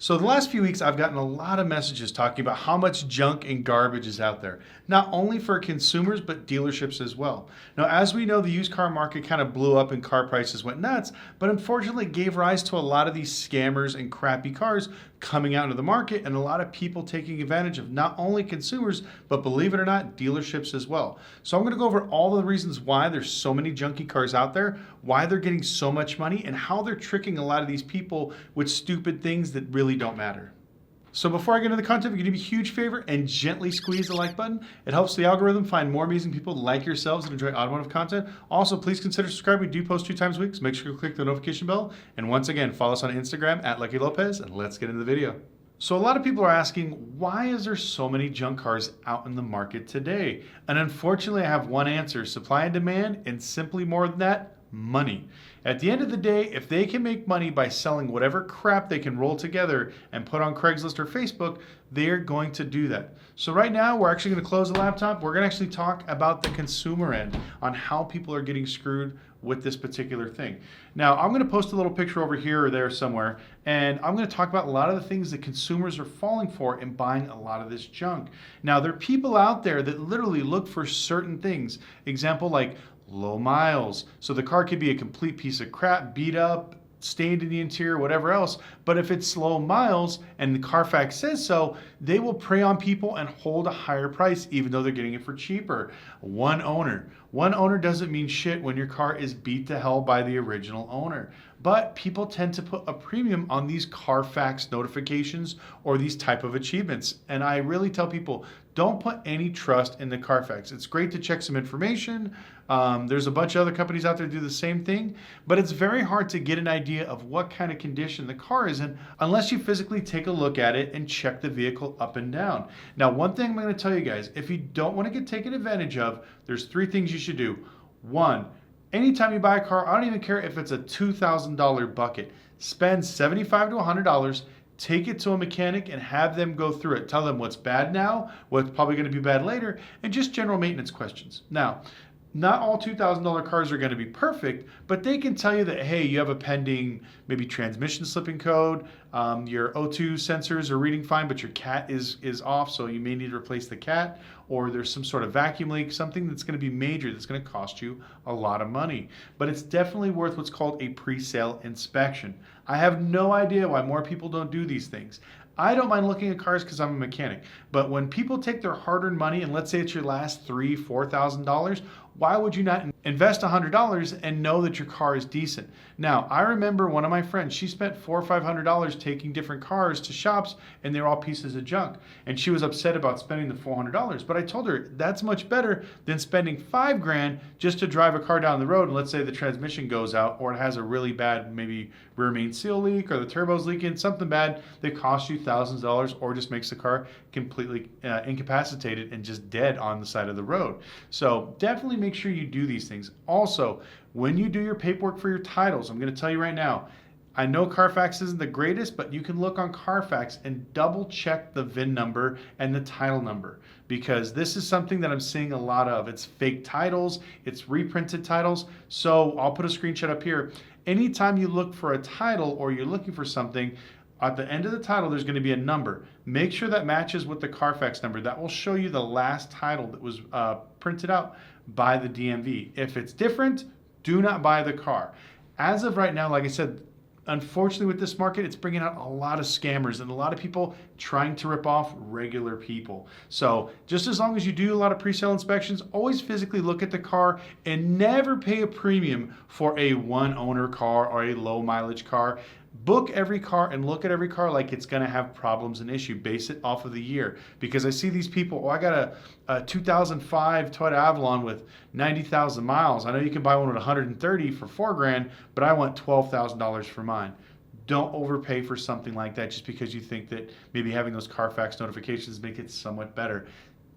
So the last few weeks, I've gotten a lot of messages talking about how much junk and garbage is out there, not only for consumers, but dealerships as well. Now, as we know, the used car market kind of blew up and car prices went nuts, but unfortunately gave rise to a lot of these scammers and crappy cars coming out into the market and a lot of people taking advantage of not only consumers, but believe it or not, dealerships as well. So I'm going to go over all the reasons why there's so many junky cars out there, why they're getting so much money, and how they're tricking a lot of these people with stupid things that really don't matter. So before I get into the content, if you could do me a huge favor and gently squeeze the like button. It helps the algorithm find more amazing people like yourselves that enjoy automotive content. Also, please consider subscribing. We do post 2 times a week, so make sure you click the notification bell. And once again, follow us on Instagram at Lucky Lopez, and let's get into the video. So a lot of people are asking, why is there so many junk cars out in the market today? And unfortunately, I have one answer: supply and demand, and simply more than that, money. At the end of the day, if they can make money by selling whatever crap they can roll together and put on Craigslist or Facebook, they're going to do that. So right now, we're actually going to close the laptop. We're going to actually talk about the consumer end on how people are getting screwed with this particular thing. Now, I'm going to post a little picture over here or there somewhere, and I'm going to talk about a lot of the things that consumers are falling for in buying a lot of this junk. Now, there are people out there that literally look for certain things. Example, like low miles. So the car could be a complete piece of crap, beat up, stained in the interior, whatever else. But if it's low miles and the Carfax says so, they will prey on people and hold a higher price, even though they're getting it for cheaper. One owner. One owner doesn't mean shit when your car is beat to hell by the original owner. But people tend to put a premium on these Carfax notifications or these type of achievements. And I really tell people, don't put any trust in the Carfax. It's great to check some information. There's a bunch of other companies out there that do the same thing, but it's very hard to get an idea of what kind of condition the car is in unless you physically take a look at it and check the vehicle up and down. Now, one thing I'm going to tell you guys, if you don't want to get taken advantage of, there's 3 things you should do. 1, anytime you buy a car, I don't even care if it's a $2,000 bucket, spend $75 to $100, take it to a mechanic and have them go through it. Tell them what's bad now, what's probably going to be bad later, and just general maintenance questions. Now, not all $2,000 cars are going to be perfect, but they can tell you that, hey, you have a pending maybe transmission slipping code, your O2 sensors are reading fine, but your cat is off, so you may need to replace the cat, or there's some sort of vacuum leak, something that's going to be major that's going to cost you a lot of money. But it's definitely worth what's called a pre-sale inspection. I have no idea why more people don't do these things. I don't mind looking at cars because I'm a mechanic, but when people take their hard-earned money, and let's say it's your last $3,000, $4,000, why would you not invest $100 and know that your car is decent? Now, I remember one of my friends, she spent $400 or $500 taking different cars to shops, and they were all pieces of junk. And she was upset about spending the $400. But I told her that's much better than spending $5,000 just to drive a car down the road, and let's say the transmission goes out, or it has a really bad maybe rear main seal leak, or the turbo's leaking, something bad that costs you thousands of dollars, or just makes the car completely incapacitated and just dead on the side of the road. So definitely make sure you do these things. Also, when you do your paperwork for your titles, I'm going to tell you right now, I know Carfax isn't the greatest, but you can look on Carfax and double check the VIN number and the title number, because this is something that I'm seeing a lot of. It's fake titles, it's reprinted titles. So I'll put a screenshot up here. Anytime you look for a title or you're looking for something, at the end of the title, there's going to be a number. Make sure that matches with the Carfax number. That will show you the last title that was printed out by the DMV. If it's different, do not buy the car. As of right now, like I said, unfortunately with this market, it's bringing out a lot of scammers and a lot of people trying to rip off regular people. So just as long as you do a lot of pre-sale inspections, always physically look at the car and never pay a premium for a one-owner car or a low-mileage car. Book every car and look at every car like it's going to have problems and issue. Base it off of the year, because I see these people, oh, I got a 2005 Toyota Avalon with 90,000 miles. I know you can buy one with 130 for $4,000, but I want $12,000 for mine. Don't overpay for something like that just because you think that maybe having those Carfax notifications make it somewhat better.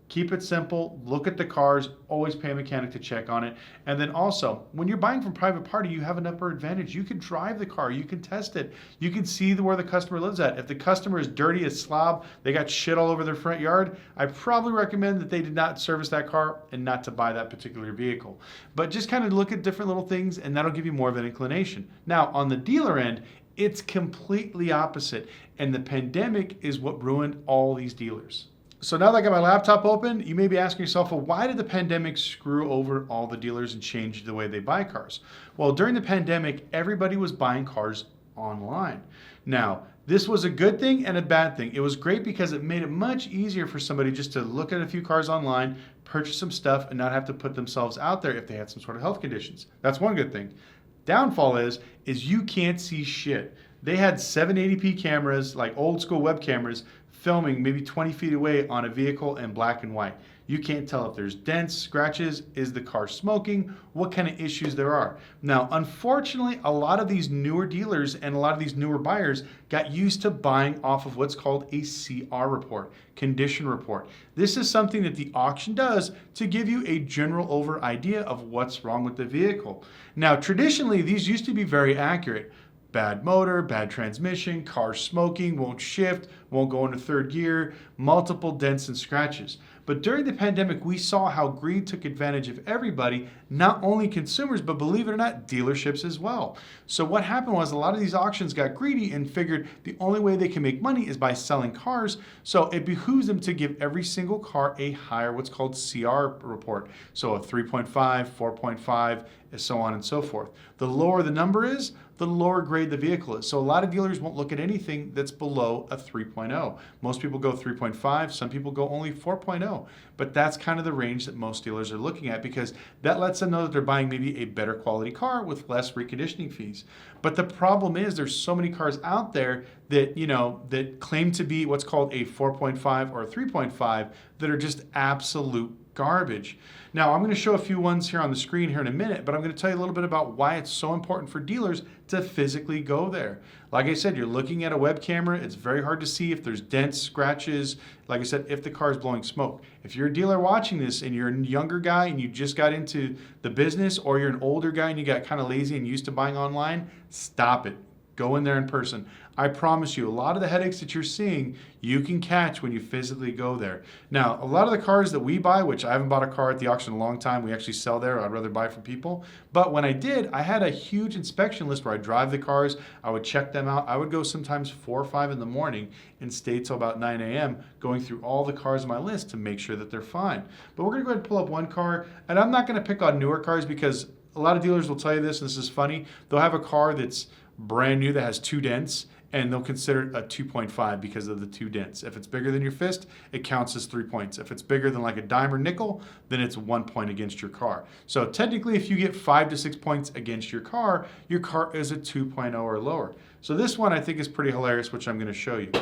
Keep it simple, look at the cars, always pay a mechanic to check on it. And then also, when you're buying from private party, you have an upper advantage. You can drive the car, you can test it, you can see where the customer lives at. If the customer is dirty as slob, they got shit all over their front yard, I probably recommend that they did not service that car and not to buy that particular vehicle. But just kind of look at different little things and that'll give you more of an inclination. Now, on the dealer end, It's completely opposite. And the pandemic is what ruined all these dealers. So now that I got my laptop open, you may be asking yourself, well, why did the pandemic screw over all the dealers and change the way they buy cars? Well, during the pandemic, everybody was buying cars online. Now, this was a good thing and a bad thing. It was great because it made it much easier for somebody just to look at a few cars online, purchase some stuff, and not have to put themselves out there if they had some sort of health conditions. That's one good thing. Downfall is you can't see shit. They had 780p cameras, like old school web cameras, filming maybe 20 feet away on a vehicle in black and white. You can't tell if there's dents, scratches, is the car smoking, what kind of issues there are. Now, unfortunately, a lot of these newer dealers and a lot of these newer buyers got used to buying off of what's called a CR report, condition report. This is something that the auction does to give you a general over idea of what's wrong with the vehicle. Now, traditionally, these used to be very accurate. Bad motor, bad transmission, car smoking, won't shift, won't go into third gear, multiple dents and scratches. But during the pandemic, we saw how greed took advantage of everybody, not only consumers, but believe it or not, dealerships as well. So what happened was a lot of these auctions got greedy and figured the only way they can make money is by selling cars. So it behooves them to give every single car a higher, what's called CR report. So a 3.5, 4.5, and so on and so forth. The lower the number is, the lower grade the vehicle is. So a lot of dealers won't look at anything that's below a 3.0. Most people go 3.5, some people go only 4.0. But that's kind of the range that most dealers are looking at because that lets them know that they're buying maybe a better quality car with less reconditioning fees. But the problem is there's so many cars out there that, that claim to be what's called a 4.5 or a 3.5 that are just absolute garbage. Now, I'm going to show a few ones here on the screen here in a minute, but I'm going to tell you a little bit about why it's so important for dealers to physically go there. Like I said, you're looking at a web camera. It's very hard to see if there's dents, scratches, like I said, if the car is blowing smoke. If you're a dealer watching this and you're a younger guy and you just got into the business, or you're an older guy and you got kind of lazy and used to buying online, stop it. Go in there in person. I promise you, a lot of the headaches that you're seeing, you can catch when you physically go there. Now, a lot of the cars that we buy, which I haven't bought a car at the auction in a long time, we actually sell there. I'd rather buy from people. But when I did, I had a huge inspection list where I drive the cars. I would check them out. I would go sometimes 4 or 5 in the morning and stay till about 9 a.m. going through all the cars on my list to make sure that they're fine. But we're going to go ahead and pull up one car. And I'm not going to pick on newer cars because a lot of dealers will tell you this, and this is funny. They'll have a car that's brand new that has 2 dents, and they'll consider it a 2.5 because of the 2 dents. If it's bigger than your fist, it counts as 3 points. If it's bigger than like a dime or nickel, then it's 1 point against your car. So technically, if you get 5 to 6 points against your car is a 2.0 or lower. So this one I think is pretty hilarious, which I'm going to show you.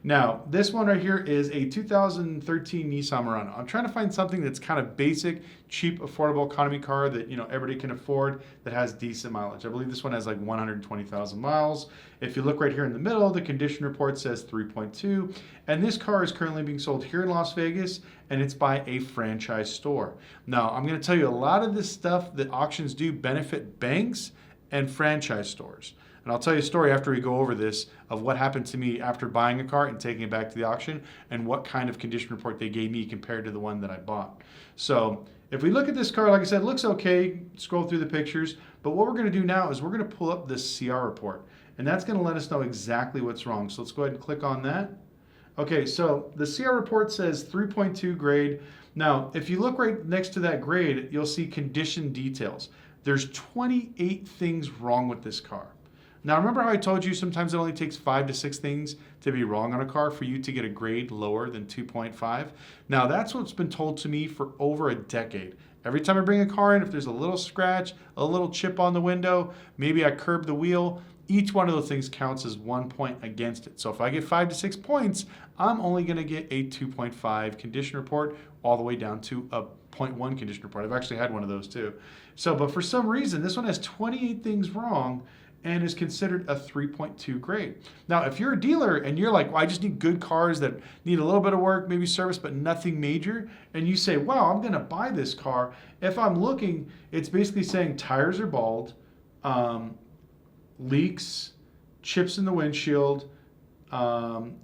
Now, this one right here is a 2013 Nissan Murano. I'm trying to find something that's kind of basic, cheap, affordable economy car that everybody can afford that has decent mileage. I believe this one has like 120,000 miles. If you look right here in the middle, the condition report says 3.2, and this car is currently being sold here in Las Vegas, and it's by a franchise store. Now, I'm going to tell you a lot of this stuff that auctions do benefit banks and franchise stores. And I'll tell you a story after we go over this of what happened to me after buying a car and taking it back to the auction and what kind of condition report they gave me compared to the one that I bought. So if we look at this car, like I said, it looks okay, scroll through the pictures, but what we're going to do now is we're going to pull up this CR report, and that's going to let us know exactly what's wrong. So let's go ahead and click on that. Okay, so the CR report says 3.2 grade. Now, if you look right next to that grade, you'll see condition details. There's 28 things wrong with this car. Now, remember how I told you sometimes it only takes 5 to 6 things to be wrong on a car for you to get a grade lower than 2.5? Now, that's what's been told to me for over a decade. Every time I bring a car in, if there's a little scratch, a little chip on the window, maybe I curb the wheel, each one of those things counts as 1 point against it. So if I get 5 to 6 points, I'm only going to get a 2.5 condition report all the way down to a 0.1 condition report. I've actually had one of those too. So, but for some reason, this one has 28 things wrong and is considered a 3.2 grade. Now, if you're a dealer and you're like, well, I just need good cars that need a little bit of work, maybe service, but nothing major, and you say, wow, I'm gonna buy this car. If I'm looking, it's basically saying tires are bald, leaks, chips in the windshield,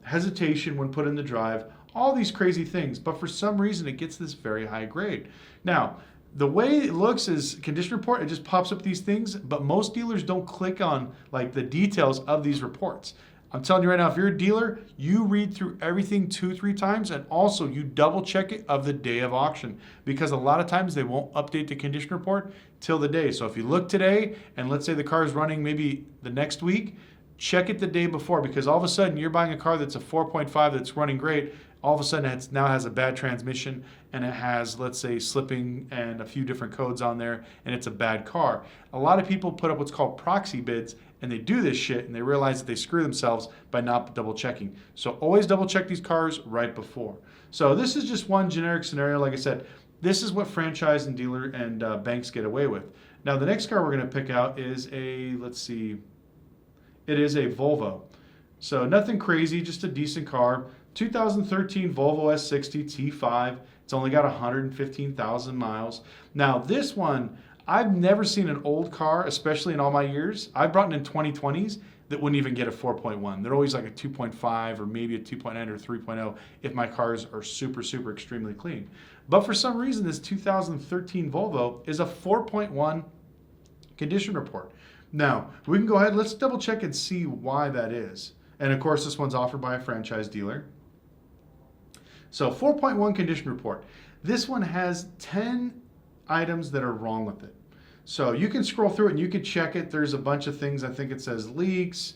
hesitation when put in the drive, all these crazy things, but for some reason it gets this very high grade. Now, The way it looks is condition report, it just pops up these things, but most dealers don't click on like the details of these reports. I'm telling you right now, if you're a dealer, you read through everything 2-3 times, and also you double check it of the day of auction, because a lot of times they won't update the condition report till the day. So if you look today and let's say the car is running maybe the next week, check it the day before, because all of a sudden you're buying a car that's a 4.5 that's running great. All of a sudden it now has a bad transmission and it has, let's say, slipping and a few different codes on there, and it's a bad car. A lot of people put up what's called proxy bids, and they do this shit and they realize that they screw themselves by not double checking. So always double check these cars right before. So this is just one generic scenario. Like I said, this is what franchise and dealer and banks get away with. Now the next car we're going to pick out is a, let's see, it is a Volvo. So nothing crazy, just a decent car. 2013 Volvo S60 T5. It's only got 115,000 miles. Now this one, I've never seen an old car, especially in all my years. I brought it in 2020s that wouldn't even get a 4.1. They're always like a 2.5 or maybe a 2.9 or 3.0 if my cars are super, super extremely clean. But for some reason, this 2013 Volvo is a 4.1 condition report. Now, we can go ahead, let's double check and see why that is. And of course, this one's offered by a franchise dealer. So 4.1 condition report. This one has 10 items that are wrong with it. So you can scroll through it and you can check it. There's a bunch of things. I think it says leaks,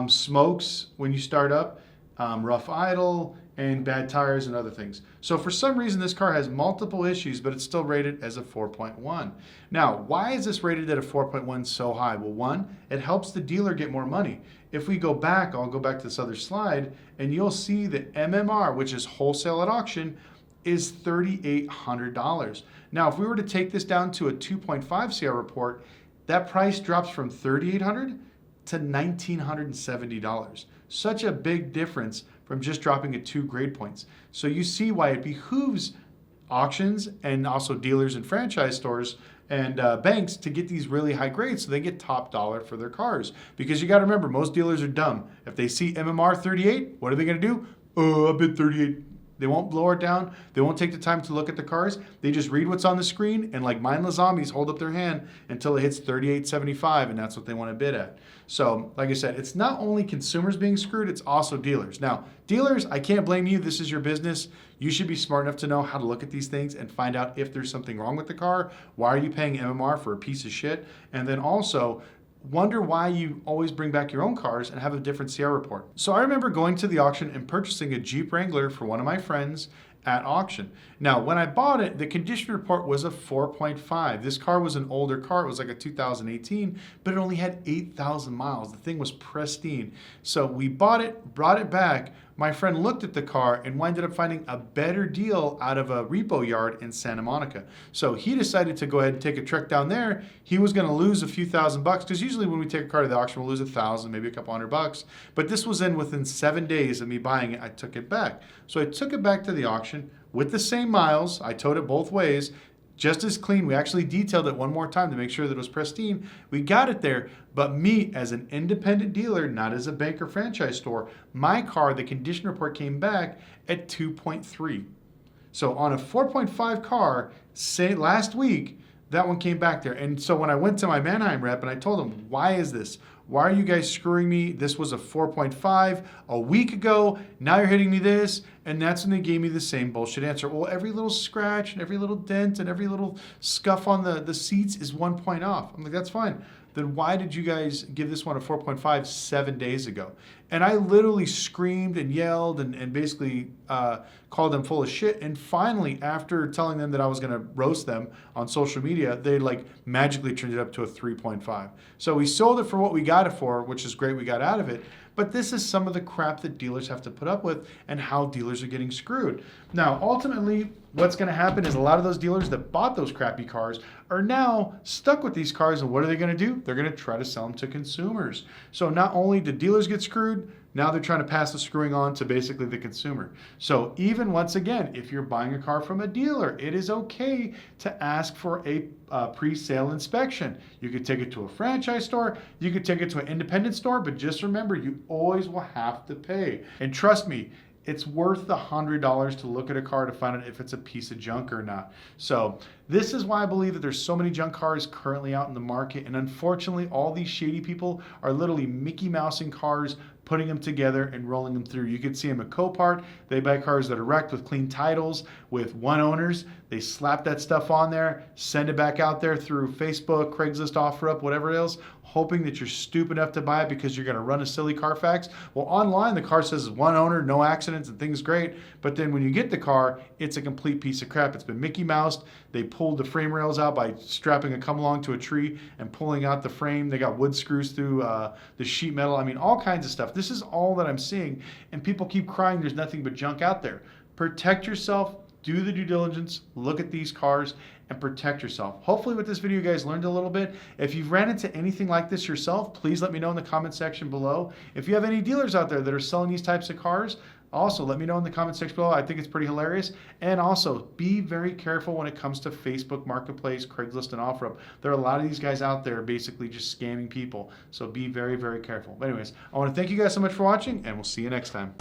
smokes when you start up, rough idle, and bad tires and other things. So for some reason, this car has multiple issues, but it's still rated as a 4.1. Now, why is this rated at a 4.1 so high? Well, one, it helps the dealer get more money. If we go back, I'll go back to this other slide, and you'll see that MMR, which is wholesale at auction, is $3,800. Now, if we were to take this down to a 2.5 CR report, that price drops from $3,800 to $1,970. Such a big difference from just dropping it 2 grade points. So you see why it behooves auctions and also dealers and franchise stores and banks to get these really high grades so they get top dollar for their cars. Because you got to remember, most dealers are dumb. If they see MMR 38, what are they going to do? Oh, I bid 38. They won't lower it down. They won't take the time to look at the cars. They just read what's on the screen and, like mindless zombies, hold up their hand until it hits 38.75, and that's what they want to bid at. So, like I said, it's not only consumers being screwed, it's also dealers. Now, dealers, I can't blame you. This is your business. You should be smart enough to know how to look at these things and find out if there's something wrong with the car. Why are you paying MMR for a piece of shit? And then also, wonder why you always bring back your own cars and have a different CR report. So I remember going to the auction and purchasing a Jeep Wrangler for one of my friends at auction. Now, when I bought it, the condition report was a 4.5. This car was an older car. It was like a 2018, but it only had 8,000 miles. The thing was pristine. So we bought it, brought it back. My friend looked at the car and ended up finding a better deal out of a repo yard in Santa Monica. So he decided to go ahead and take a trek down there. He was going to lose a few $1,000 because usually when we take a car to the auction, we'll lose $1,000, maybe a couple $100. But this was within 7 days of me buying it, I took it back. So I took it back to the auction with the same miles. I towed it both ways. Just as clean. We actually detailed it one more time to make sure that it was pristine. We got it there, but me as an independent dealer, not as a bank or franchise store, my car, the condition report came back at 2.3. So on a 4.5 car, say last week, that one came back there. And so when I went to my Manheim rep and I told him, why is this? Why are you guys screwing me? This was a 4.5 a week ago. Now you're hitting me this. And that's when they gave me the same bullshit answer. Well, every little scratch and every little dent and every little scuff on the seats is 1 point off. I'm like, that's fine. Then why did you guys give this one a 4.5 7 days ago? And I literally screamed and yelled and basically called them full of shit. And finally, after telling them that I was going to roast them on social media, they like magically turned it up to a 3.5. So we sold it for what we got it for, which is great. We got out of it. But this is some of the crap that dealers have to put up with and how dealers are getting screwed. Now, ultimately, what's going to happen is a lot of those dealers that bought those crappy cars are now stuck with these cars. And what are they going to do? They're going to try to sell them to consumers. So not only do dealers get screwed, now they're trying to pass the screwing on to basically the consumer. So even once again, if you're buying a car from a dealer, it is okay to ask for a pre-sale inspection. You could take it to a franchise store, you could take it to an independent store, but just remember, you always will have to pay. And trust me, it's worth the $100 to look at a car to find out if it's a piece of junk or not. So this is why I believe that there's so many junk cars currently out in the market. And unfortunately, all these shady people are literally Mickey Mousing cars, putting them together and rolling them through. You can see them at Copart. They buy cars that are wrecked with clean titles, with one owners. They slap that stuff on there, send it back out there through Facebook, Craigslist, OfferUp, whatever else, hoping that you're stupid enough to buy it because you're going to run a silly Carfax. Well, online, the car says one owner, no accidents, and things great. But then when you get the car, it's a complete piece of crap. It's been Mickey Moused. They pulled the frame rails out by strapping a come along to a tree and pulling out the frame. They got wood screws through the sheet metal. I mean, all kinds of stuff. This is all that I'm seeing. And people keep crying there's nothing but junk out there. Protect yourself. Do the due diligence, look at these cars, and protect yourself. Hopefully with this video, you guys learned a little bit. If you've ran into anything like this yourself, please let me know in the comment section below. If you have any dealers out there that are selling these types of cars, also let me know in the comment section below. I think it's pretty hilarious. And also, be very careful when it comes to Facebook Marketplace, Craigslist, and OfferUp. There are a lot of these guys out there basically just scamming people. So be very, very careful. But anyways, I want to thank you guys so much for watching, and we'll see you next time.